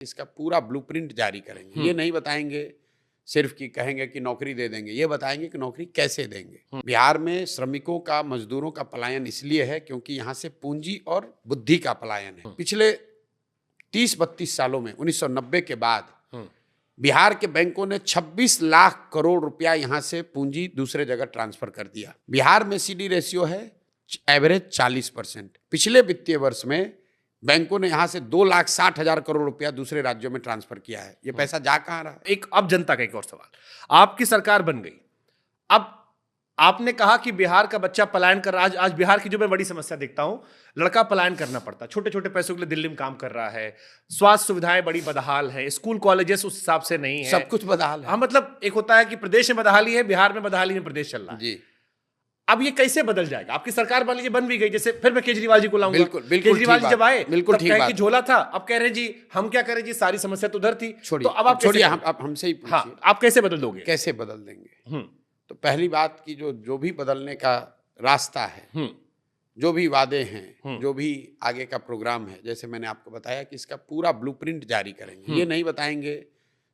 इसका पूरा ब्लूप्रिंट जारी करेंगे। ये नहीं बताएंगे सिर्फ कि कहेंगे कि नौकरी दे देंगे, ये बताएंगे कि नौकरी कैसे देंगे। बिहार में श्रमिकों का, मजदूरों का पलायन इसलिए है क्योंकि यहाँ से पूंजी और बुद्धि का पलायन है। पिछले 30-32 सालों में 1990 के बाद बिहार के बैंकों ने 26 लाख करोड़ रुपया यहाँ से पूंजी दूसरे जगह ट्रांसफर कर दिया। बिहार में सीडी रेशियो है एवरेज 40%। पिछले वित्तीय वर्ष में बैंकों ने यहां से 2,60,000 करोड़ रुपया दूसरे राज्यों में ट्रांसफर किया है। ये पैसा जा कहां रहा है? अब जनता का एक और सवाल, आपकी सरकार बन गई, अब आपने कहा कि बिहार का बच्चा पलायन कर रहा है। आज बिहार की जो मैं बड़ी समस्या देखता हूं, लड़का पलायन करना पड़ता है, छोटे छोटे पैसों के लिए दिल्ली में काम कर रहा है, स्वास्थ्य सुविधाएं बड़ी बदहाल है, स्कूल कॉलेजेस उस हिसाब से नहीं है, सब कुछ बदहाल है। हाँ, मतलब एक होता है कि प्रदेश में बदहाली है, बिहार में बदहाली में प्रदेश चल रहा है जी। अब ये कैसे बदल जाएगा? आपकी सरकार मान लीजिए बन भी गई, जैसे फिर मैं केजरीवाल जी को लाऊंगा। बिल्कुल केजरीवाल जी जब आए बिल्कुल ठीक है कि झोला था, अब कह रहे हैं जी हम क्या करें जी, सारी समस्या तो उधर थी। छोड़िए, तो अब आप छोड़िए, आप हमसे ही पूछिए। हाँ, आप कैसे बदल दोगे? कैसे बदल देंगे? तो पहली बात की जो भी बदलने का रास्ता है, जो भी वादे हैं, जो भी आगे का प्रोग्राम है, जैसे मैंने आपको बताया कि इसका पूरा ब्लूप्रिंट जारी करेंगे। ये नहीं बताएंगे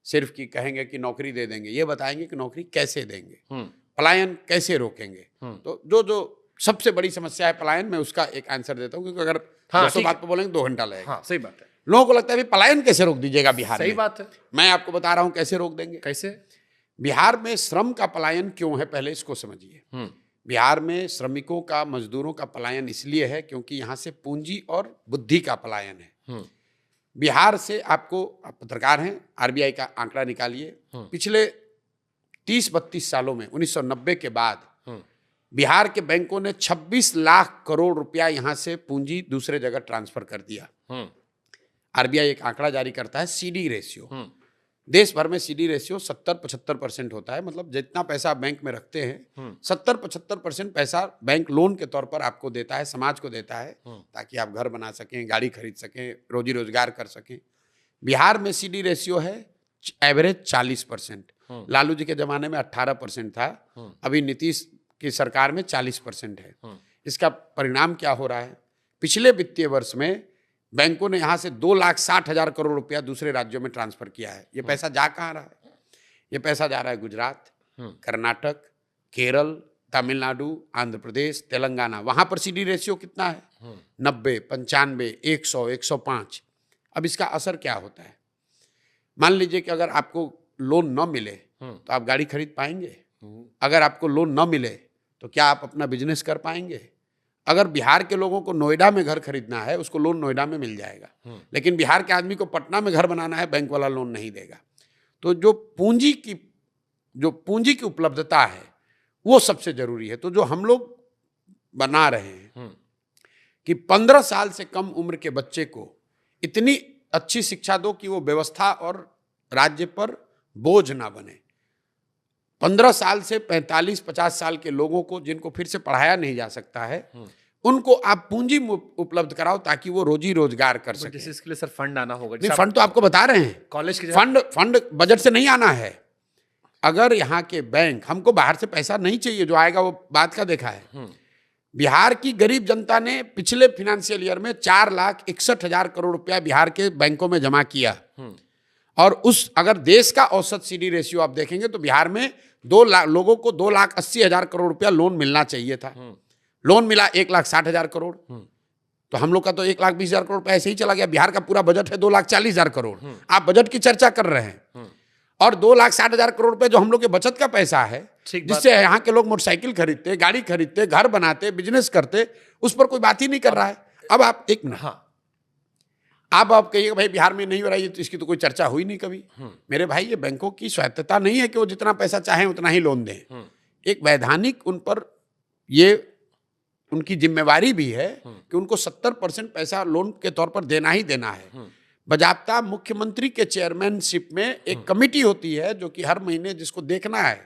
सिर्फ कि कहेंगे कि नौकरी दे देंगे, ये बताएंगे कि नौकरी कैसे देंगे, पलायन कैसे रोकेंगे। तो जो सबसे बड़ी समस्या है पलायन, में उसका एक आंसर देता हूँ, क्योंकि अगर 200 बात पे बोलेंगे 2 घंटा लगेगा। हाँ, सही बात है। लोगों को लगता है पलायन कैसे रोक दीजिएगा बिहार में। सही बात है। मैं आपको बता रहा हूं कैसे रोक देंगे। कैसे? बिहार में श्रम का पलायन क्यों है, पहले इसको समझिए। बिहार में श्रमिकों का, मजदूरों का पलायन इसलिए है क्योंकि यहाँ से पूंजी और बुद्धि का पलायन है। बिहार से आप पत्रकार हैं, आरबीआई का आंकड़ा निकालिए। पिछले 30-32 सालों में 1990 के बाद बिहार के बैंकों ने 26 लाख करोड़ रुपया यहाँ से पूंजी दूसरे जगह ट्रांसफर कर दिया। आरबीआई एक आंकड़ा जारी करता है सीडी रेशियो। देश भर में सीडी रेशियो 70-75% होता है। मतलब जितना पैसा आप बैंक में रखते हैं, 70-75% पैसा बैंक लोन के तौर पर आपको देता है, समाज को देता है, ताकि आप घर बना सकें, गाड़ी खरीद सकें, रोजी रोजगार कर सकें। बिहार में सीडी रेशियो है एवरेज 40%। लालू जी के जमाने में 18% था, अभी नीतीश की सरकार में 40% है। इसका परिणाम क्या हो रहा है? पिछले वित्तीय वर्ष में बैंकों ने यहां से 2,60,000 करोड़ रुपया दूसरे राज्यों में ट्रांसफर किया है। ये पैसा जा कहां रहा है? ये पैसा जा रहा है गुजरात, कर्नाटक, केरल, तमिलनाडु, आंध्र प्रदेश, तेलंगाना। वहां पर सीडी रेशियो कितना है? 90, 95, 100, 105। अब इसका असर क्या होता है? मान लीजिए कि अगर आपको लोन न मिले तो आप गाड़ी खरीद पाएंगे? अगर आपको लोन न मिले तो क्या आप अपना बिजनेस कर पाएंगे? अगर बिहार के लोगों को नोएडा में घर खरीदना है, उसको लोन नोएडा में मिल जाएगा, लेकिन बिहार के आदमी को पटना में घर बनाना है, बैंक वाला लोन नहीं देगा। तो जो पूंजी की उपलब्धता है वो सबसे जरूरी है। तो जो हम लोग बना रहे हैं कि 15 साल से कम उम्र के बच्चे को इतनी अच्छी शिक्षा दो कि वो व्यवस्था और राज्य पर बोझ ना बने। 15 साल से 45-50 साल के लोगों को, जिनको फिर से पढ़ाया नहीं जा सकता है, उनको आप पूंजी उपलब्ध कराओ ताकि वो रोजी रोजगार कर सके। इसके लिए सर फंड आना होगा। नहीं, फंड तो आपको बता रहे हैं, कॉलेज के फंड बजट से नहीं आना है। अगर यहाँ के बैंक, हमको बाहर से पैसा नहीं चाहिए, जो आएगा वो बात का देखा है। बिहार की गरीब जनता ने पिछले फाइनेंशियल ईयर में 4,61,000 करोड़ रुपया बिहार के बैंकों में जमा किया। और अगर देश का औसत सीडी रेशियो आप देखेंगे तो बिहार में लोगों को 2,80,000 करोड़ रुपया लोन मिलना चाहिए था। लोन मिला 1,60,000 करोड़। तो हम लोग का तो 1,20,000 करोड़ रुपया ऐसे ही चला गया। बिहार का पूरा बजट है 2,40,000 करोड़। आप बजट की चर्चा कर रहे हैं, और 2,60,000 करोड़ रुपए जो हम लोग के बचत का पैसा है, जिससे यहाँ के लोग मोटरसाइकिल खरीदते, गाड़ी खरीदते, घर बनाते, बिजनेस करते, उस पर कोई बात ही नहीं कर रहा है। अब आप एक मिनट, हाँ, आप कहिएगा भाई बिहार में नहीं हो रहा है, तो इसकी तो कोई चर्चा हुई नहीं कभी। मेरे भाई, ये बैंकों की स्वायत्तता नहीं है कि वो जितना पैसा चाहें उतना ही लोन दें। एक वैधानिक उन पर ये उनकी जिम्मेवारी भी है कि उनको 70% पैसा लोन के तौर पर देना ही देना है। बजाब्ता मुख्यमंत्री के चेयरमैनशिप में एक कमेटी होती है जो कि हर महीने जिसको देखना है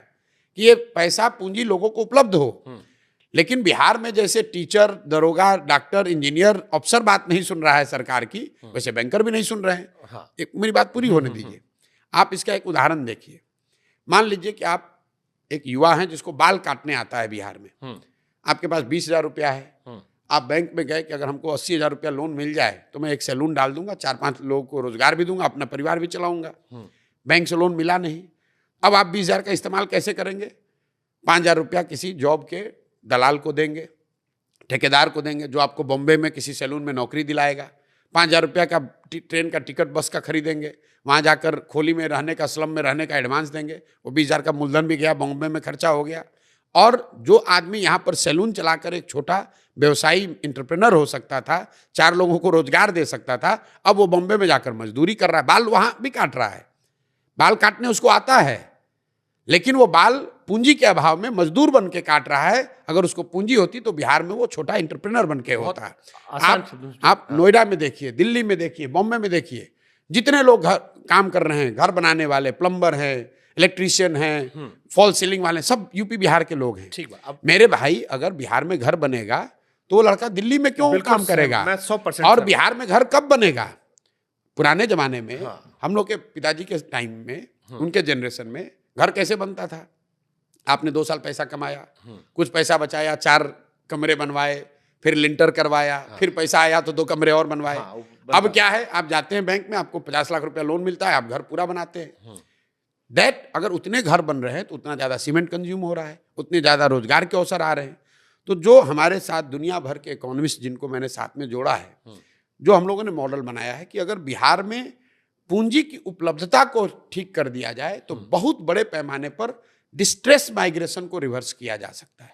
कि ये पैसा पूंजी लोगों को उपलब्ध हो। लेकिन बिहार में जैसे टीचर, दरोगा, डॉक्टर, इंजीनियर, अफसर बात नहीं सुन रहा है सरकार की, वैसे बैंकर भी नहीं सुन रहे हैं। हाँ। एक मेरी बात पूरी होने दीजिए। आप इसका एक उदाहरण देखिए। मान लीजिए कि आप एक युवा हैं जिसको बाल काटने आता है बिहार में। आपके पास 20,000 रुपया है, आप बैंक में गए कि अगर हमको 80,000 रुपया लोन मिल जाए तो मैं एक सैलून डाल दूंगा, 4-5 लोगों को रोजगार भी दूंगा, अपना परिवार भी चलाऊंगा। बैंक से लोन मिला नहीं। अब आप 20,000 का इस्तेमाल कैसे करेंगे? 5,000 रुपया किसी जॉब के दलाल को देंगे, ठेकेदार को देंगे, जो आपको बॉम्बे में किसी सैलून में नौकरी दिलाएगा। 5,000 रुपया का ट्रेन का टिकट, बस का खरीदेंगे, वहाँ जाकर खोली में रहने का, स्लम में रहने का एडवांस देंगे। वो 20,000 का मूलधन भी गया, बॉम्बे में खर्चा हो गया। और जो आदमी यहाँ पर सैलून चलाकर एक छोटा व्यवसायी इंटरप्रेनर हो सकता था, 4 लोगों को रोजगार दे सकता था, अब वो बॉम्बे में जाकर मजदूरी कर रहा है, बाल वहाँ भी काट रहा है। बाल काटने उसको आता है, लेकिन वो बाल पूंजी के अभाव में मजदूर बन के काट रहा है। अगर उसको पूंजी होती तो बिहार में वो छोटा इंटरप्रेनर बन के होता। आप नोएडा में देखिए, दिल्ली में देखिए, बॉम्बे में देखिए, जितने लोग घर काम कर रहे हैं, घर बनाने वाले, प्लम्बर हैं, इलेक्ट्रीशियन हैं, फॉल सीलिंग वाले, सब यूपी बिहार के लोग हैं। ठीक है। मेरे भाई, अगर बिहार में घर बनेगा तो वो लड़का दिल्ली में क्यों काम करेगा? मैं 100% और बिहार में घर कब बनेगा? पुराने जमाने में, हाँ। हम लोग के पिताजी के टाइम में, उनके जनरेशन में घर कैसे बनता था? आपने 2 साल पैसा कमाया, कुछ पैसा बचाया, 4 कमरे बनवाए, फिर लिंटर करवाया, फिर पैसा आया तो 2 कमरे और बनवाए। अब क्या है, आप जाते हैं बैंक में, आपको 50 लाख रुपया लोन मिलता है, आप घर पूरा बनाते हैं। दैट अगर उतने घर बन रहे हैं तो उतना ज़्यादा सीमेंट कंज्यूम हो रहा है, उतने ज़्यादा रोजगार के अवसर आ रहे हैं। तो जो हमारे साथ दुनिया भर के इकोनॉमिस्ट, जिनको मैंने साथ में जोड़ा है, जो हम लोगों ने मॉडल बनाया है कि अगर बिहार में पूंजी की उपलब्धता को ठीक कर दिया जाए तो बहुत बड़े पैमाने पर डिस्ट्रेस माइग्रेशन को रिवर्स किया जा सकता है।